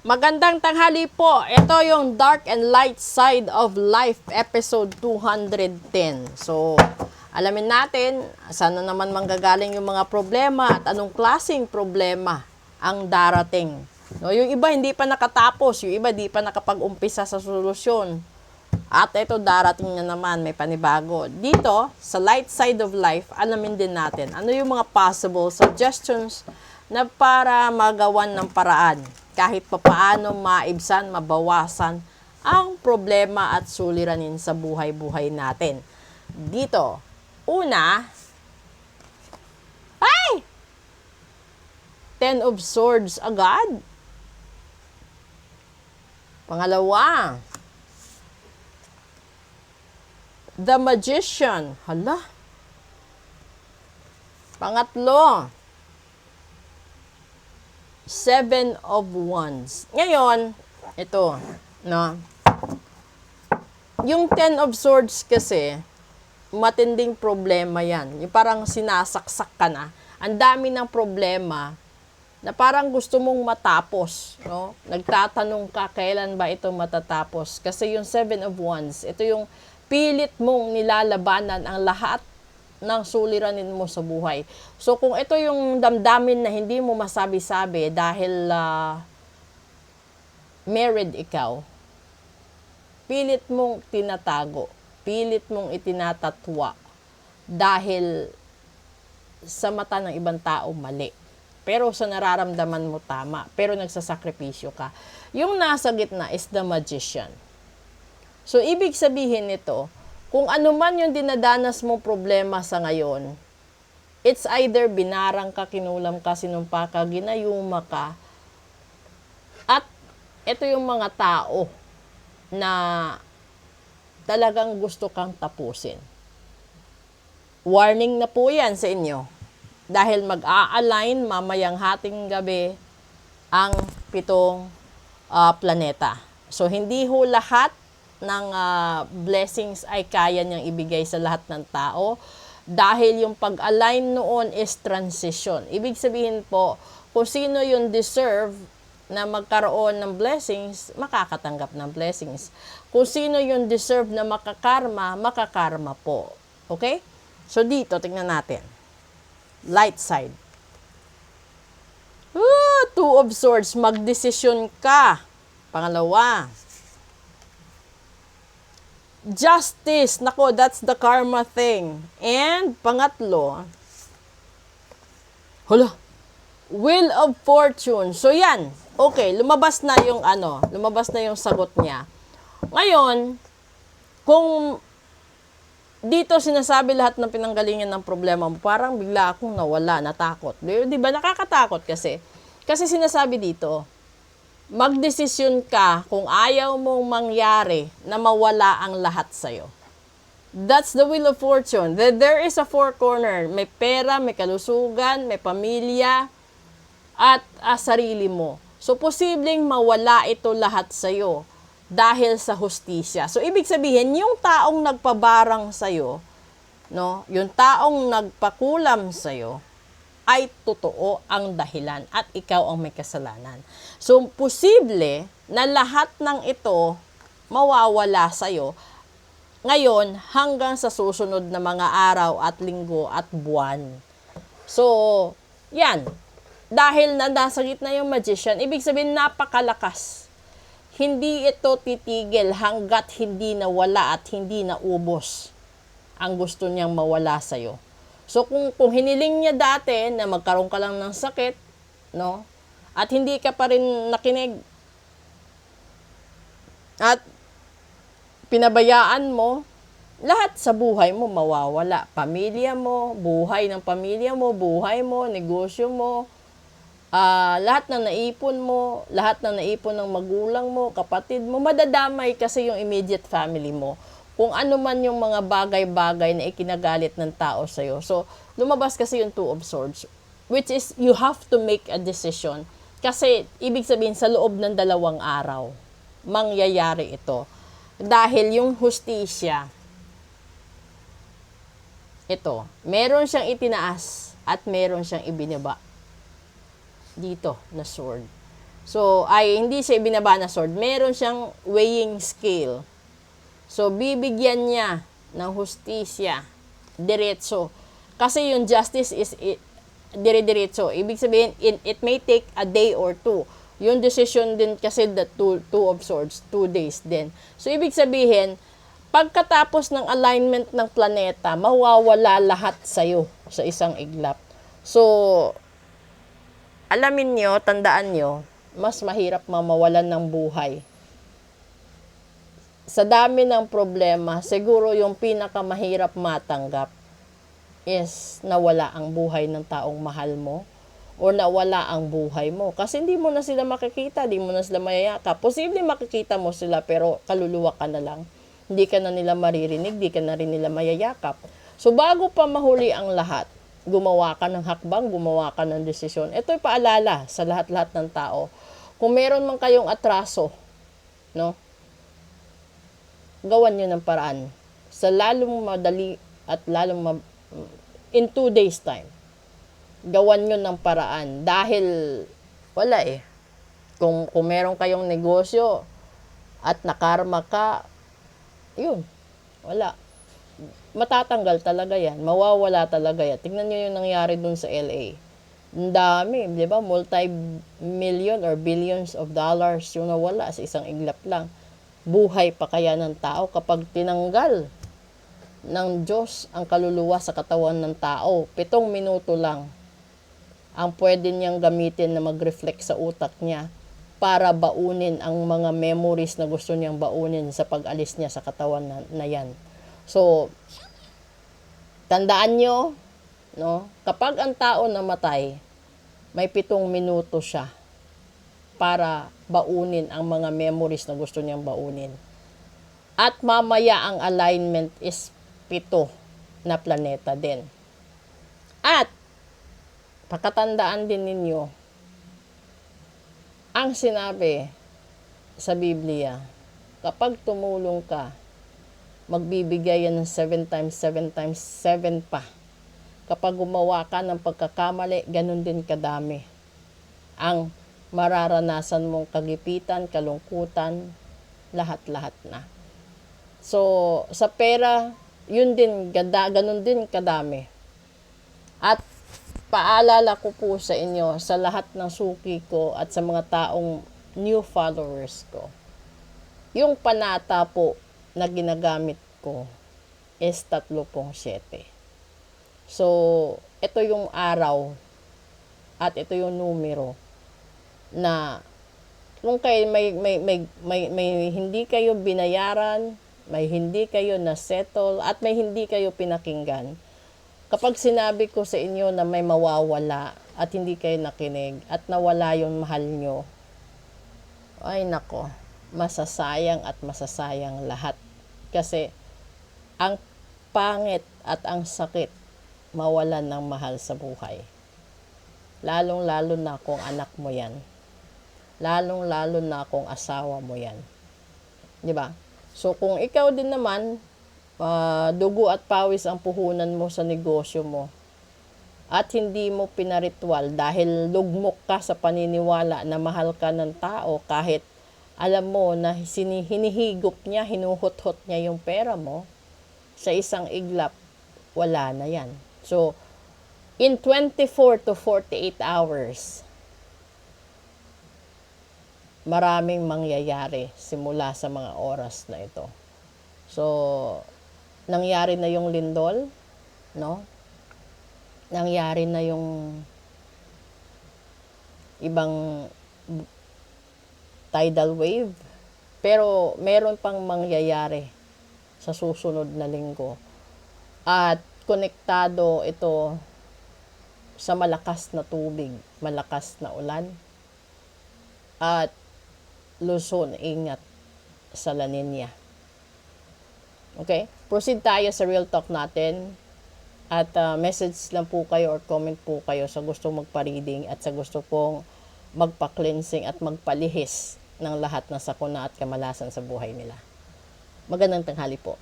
Magandang tanghali po. Ito yung Dark and Light Side of Life, episode 210. So, alamin natin, saan na naman manggagaling yung mga problema at anong klaseng problema ang darating. No, yung iba hindi pa nakatapos, yung iba hindi pa nakapag-umpisa sa solusyon. At ito darating na naman, may panibago. Dito, sa Light Side of Life, alamin din natin ano yung mga possible suggestions na para magawan ng paraan kahit papaano maibsan, mabawasan ang problema at suliranin sa buhay-buhay natin. Dito, una, ay! 10 of Swords agad. Pangalawa, The Magician. Hala. Pangatlo, 7 of Wands. Ngayon, ito, no? Yung 10 of Swords kasi, matinding problema yan. Yung parang sinasaksak ka na. Ang dami ng problema na parang gusto mong matapos, no? Nagtatanong ka, kailan ba ito matatapos? Kasi yung 7 of Wands, ito yung pilit mong nilalabanan ang lahat ng suliranin mo sa buhay. So, kung ito yung damdamin na hindi mo masabi-sabi dahil married ikaw, pilit mong tinatago, pilit mong itinatatwa dahil sa mata ng ibang tao mali. Pero sa nararamdaman mo tama, pero nagsasakripisyo ka. Yung nasa gitna is the Magician. So, ibig sabihin nito, kung ano man yung dinadanas mong problema sa ngayon, it's either binarang ka, kinulam ka, sinumpa ka, ginayuma ka, at ito yung mga tao na talagang gusto kang tapusin. Warning na po yan sa inyo. Dahil mag-a-align mamayang hating gabi ang 7 planeta. So, hindi ho lahat ng blessings ay kaya niyang ibigay sa lahat ng tao dahil yung pag-align noon is transition. Ibig sabihin po, kung sino yung deserve na magkaroon ng blessings, makakatanggap ng blessings. Kung sino yung deserve na makakarma, makakarma po. Okay? So dito, tingnan natin. Light side. 2 of Swords, magdesisyon ka. Pangalawa, Justice. Nako, that's the karma thing. And pangatlo, Wheel of Fortune. So yan. Okay, lumabas na yung sagot niya. Ngayon, kung dito sinasabi lahat ng pinanggalingan ng problema mo, parang bigla akong nawala, natakot. Di ba nakakatakot kasi? Kasi sinasabi dito, magdesisyon ka kung ayaw mong mangyari na mawala ang lahat sa'yo. That's the Wheel of Fortune. There is a 4 corner. May pera, may kalusugan, may pamilya, at sarili mo. So, posibleng mawala ito lahat sa'yo dahil sa hustisya. So, ibig sabihin, yung taong nagpabarang sa'yo, no, yung taong nagpakulam sa'yo, ay totoo ang dahilan at ikaw ang may kasalanan. So, posible na lahat ng ito mawawala sa'yo ngayon hanggang sa susunod na mga araw at linggo at buwan. So, yan. Dahil nasa gitna yung Magician, ibig sabihin napakalakas. Hindi ito titigil hanggat hindi nawala at hindi naubos ang gusto niyang mawala sa'yo. So, kung hiniling niya dati na magkaroon ka lang ng sakit, no? At hindi ka pa rin nakinig, at pinabayaan mo, lahat sa buhay mo mawawala. Pamilya mo, buhay ng pamilya mo, buhay mo, negosyo mo, lahat ng naipon mo, lahat ng naipon ng magulang mo, kapatid mo, madadamay kasi yung immediate family mo. Kung ano man yung mga bagay-bagay na ikinagalit ng tao sa'yo. So, lumabas kasi yung 2 of Swords, which is you have to make a decision. Kasi, ibig sabihin, sa loob ng 2 araw, mangyayari ito. Dahil yung hustisya, ito, meron siyang itinaas at meron siyang ibinaba. Dito, na sword. So, ay hindi siya ibinaba na sword. Meron siyang weighing scale. So, bibigyan niya ng hustisya, diretso. Kasi yung justice is dire-diretso. Ibig sabihin, it may take a day or two. Yung decision din kasi the two of swords, 2 days din. So, ibig sabihin, pagkatapos ng alignment ng planeta, mawawala lahat sa'yo sa isang iglap. So, alamin nyo, tandaan nyo, mas mahirap mawalan ng buhay. Sa dami ng problema, siguro yung pinakamahirap matanggap is nawala ang buhay ng taong mahal mo o nawala ang buhay mo. Kasi hindi mo na sila makikita, hindi mo na sila mayayakap. Posible makikita mo sila pero kaluluwa ka na lang. Hindi ka na nila maririnig, hindi ka na rin nila mayayakap. So bago pa mahuli ang lahat, gumawa ka ng hakbang, gumawa ka ng desisyon. Ito'y paalala sa lahat-lahat ng tao. Kung meron man kayong atraso, no? Gawan nyo ng paraan. Sa lalong madali at lalong in 2 days time. Gawan nyo ng paraan. Dahil, wala eh. Kung meron kayong negosyo at nakarma ka, yun, wala. Matatanggal talaga yan. Mawawala talaga yan. Tingnan nyo yung nangyari dun sa LA. Ang dami, di ba? Multi-million or billions of dollars yung nawala sa isang iglap lang. Buhay pa kaya ng tao kapag tinanggal ng Diyos ang kaluluwa sa katawan ng tao? 7 minuto lang ang pwede niyang gamitin na mag-reflect sa utak niya para baunin ang mga memories na gusto niyang baunin sa pag-alis niya sa katawan na yan. So, tandaan nyo, no? Kapag ang tao namatay, may 7 minuto siya para baunin ang mga memories na gusto niyang baunin. At mamaya ang alignment is 7 na planeta din. At pakatandaan din ninyo ang sinabi sa Biblia, kapag tumulong ka, magbibigay yan ng 7 times 7 times 7 pa. Kapag gumawa ka ng pagkakamali, ganun din kadami ang mararanasan mong kagipitan, kalungkutan, lahat-lahat na. So, sa pera, yun din, ganun din kadami. At paalala ko po sa inyo, sa lahat ng suki ko at sa mga taong new followers ko, yung panata po na ginagamit ko is 37. So, ito yung araw at ito yung numero na kung kayo may hindi kayo binayaran, may hindi kayo na-settle, at may hindi kayo pinakinggan. Kapag sinabi ko sa inyo na may mawawala at hindi kayo nakinig at nawala yung mahal nyo, ay nako, masasayang at masasayang lahat. Kasi ang pangit at ang sakit mawalan ng mahal sa buhay. Lalong-lalo na kung anak mo yan. Lalong-lalo na kung asawa mo yan. Di ba? So, kung ikaw din naman, dugo at pawis ang puhunan mo sa negosyo mo, at hindi mo pinaritwal dahil lugmok ka sa paniniwala na mahal ka ng tao kahit alam mo na hinihigop niya, hinuhot-hot niya yung pera mo, sa isang iglap, wala na yan. So, in 24 to 48 hours, maraming mangyayari simula sa mga oras na ito. So, nangyari na yung lindol, no? Nangyari na yung ibang tidal wave, pero meron pang mangyayari sa susunod na linggo. At konektado ito sa malakas na tubig, malakas na ulan, at Luzon, ingat sa La Nina. Okay? Proceed tayo sa real talk natin. At message lang po kayo or comment po kayo sa gusto magpa-reading at sa gusto pong magpa-cleansing at magpalihis ng lahat ng sakuna at kamalasan sa buhay nila. Magandang tanghali po.